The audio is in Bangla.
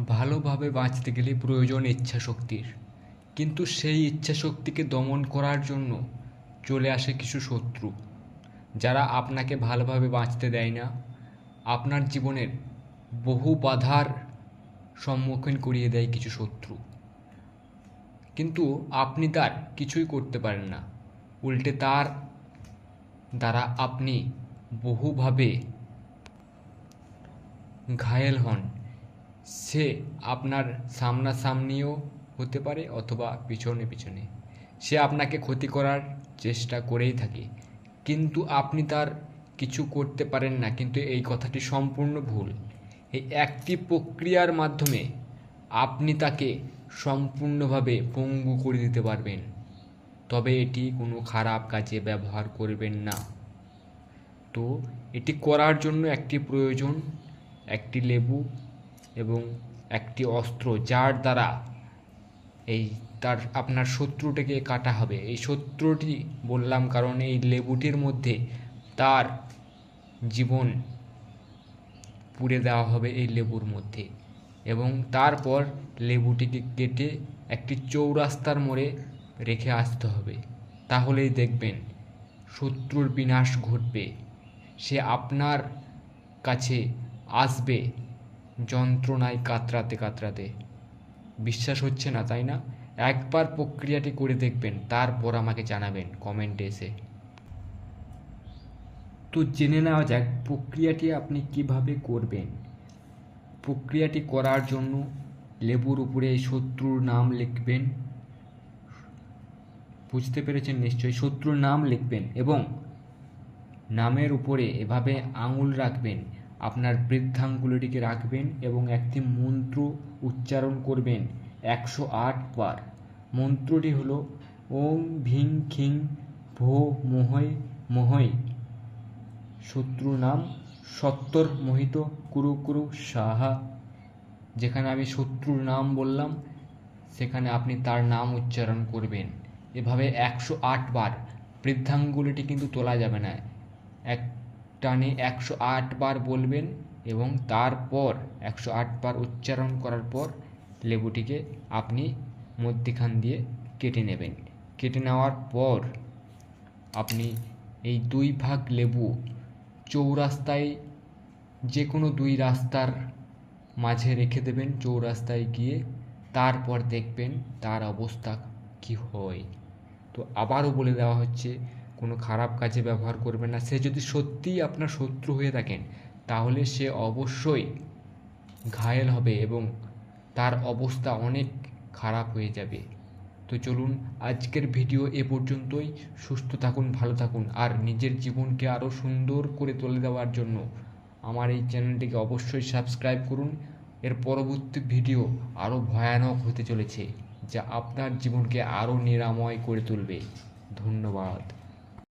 ভালোভাবে বাঁচতে গেলে প্রয়োজন ইচ্ছাশক্তির, কিন্তু সেই ইচ্ছাশক্তিকে দমন করার জন্য চলে আসে কিছু শত্রু, যারা আপনাকে ভালোভাবে বাঁচতে দেয় না, আপনার জীবনের বহু বাধার সম্মুখীন করিয়ে দেয় কিছু শত্রু। কিন্তু আপনি তার কিছুই করতে পারেন না, উল্টে তার দ্বারা আপনি বহুভাবে ঘায়েল হন। সে আপনার সামনাসামনিও হতে পারে অথবা পিছনে পিছনে সে আপনাকে ক্ষতি করার চেষ্টা করেই থাকে, কিন্তু আপনি তার কিছু করতে পারেন না। কিন্তু এই কথাটি সম্পূর্ণ ভুল। এই একটি প্রক্রিয়ার মাধ্যমে আপনি তাকে সম্পূর্ণভাবে পঙ্গু করে দিতে পারবেন, তবে এটি কোনো খারাপ কাজে ব্যবহার করবেন না। তো এটি করার জন্য একটি প্রয়োজন একটি লেবু এবং একটি অস্ত্র, যার দ্বারা আপনার শত্রুটিকে কাটা হবে। এই শত্রুটি বললাম কারণ এই লেবুটির মধ্যে তার জীবন পুড়ে দেওয়া হবে এই লেবুর মধ্যে, এবং তারপর লেবুটিকে কেটে একটি চৌরাস্তার মোড়ে রেখে আসতে হবে। তাহলেই দেখবেন শত্রুর বিনাশ ঘটবে। সে আপনার কাছে আসবে যন্ত্রণায় কাতরাতে কাতরাতে। বিশ্বাস হচ্ছে না, তাই না? একবার প্রক্রিয়াটি করে দেখবেন, তারপর আমাকে জানাবেন কমেন্টে এসে। তো জেনে নেওয়া যাক প্রক্রিয়াটি আপনি কিভাবে করবেন। প্রক্রিয়াটি করার জন্য লেবুর উপরে এই শত্রুর নাম লিখবেন। বুঝতে পেরেছেন নিশ্চয়ই? শত্রুর নাম লিখবেন এবং নামের উপরে এভাবে আঙুল রাখবেন, আপনার বৃদ্ধাঙ্গুলিটিকে রাখবেন এবং একটি মন্ত্র উচ্চারণ করবেন 108 বার। মন্ত্রটি হলো ওং ভিং খিং ভো মোহয় মোহয়। শত্রু নাম সত্তর মোহিত কুরু কুরু সাহা। যেখানে আমি শত্রুর নাম বললাম সেখানে আপনি তার নাম উচ্চারণ করবেন এভাবে 108 বার। বৃদ্ধাঙ্গুলিটি কিন্তু তোলা যাবে না, এক টানে 108 বার বলবেন এবং তারপর 108 বার উচ্চারণ করার পর লেবুটিকে আপনি মধ্যিখান দিয়ে কেটে নেবেন। কেটে নেওয়ার পর আপনি এই 2 ভাগ লেবু চৌরাস্তায়, যে কোনো 2 রাস্তার মাঝে রেখে দেবেন চৌরাস্তায় গিয়ে। তারপর দেখবেন তার অবস্থা কি হয়। তো আবারও বলে দেওয়া হচ্ছে, কোনো খারাপ কাজে ব্যবহার করবেন না। সে যদি সত্যিই আপনার শত্রু হয়ে থাকেন তাহলে সে অবশ্যই ঘায়েল হবে এবং তার অবস্থা অনেক খারাপ হয়ে যাবে। তো চলুন আজকের ভিডিও এ পর্যন্তই। সুস্থ থাকুন, ভালো থাকুন, আর নিজের জীবনকে আরও সুন্দর করে তুলে দেওয়ার জন্য আমার এই চ্যানেলটিকে অবশ্যই সাবস্ক্রাইব করুন। এর পরবর্তী ভিডিও আরও ভয়ানক হতে চলেছে, যা আপনার জীবনকে আরও নিরাময় করে তুলবে। ধন্যবাদ।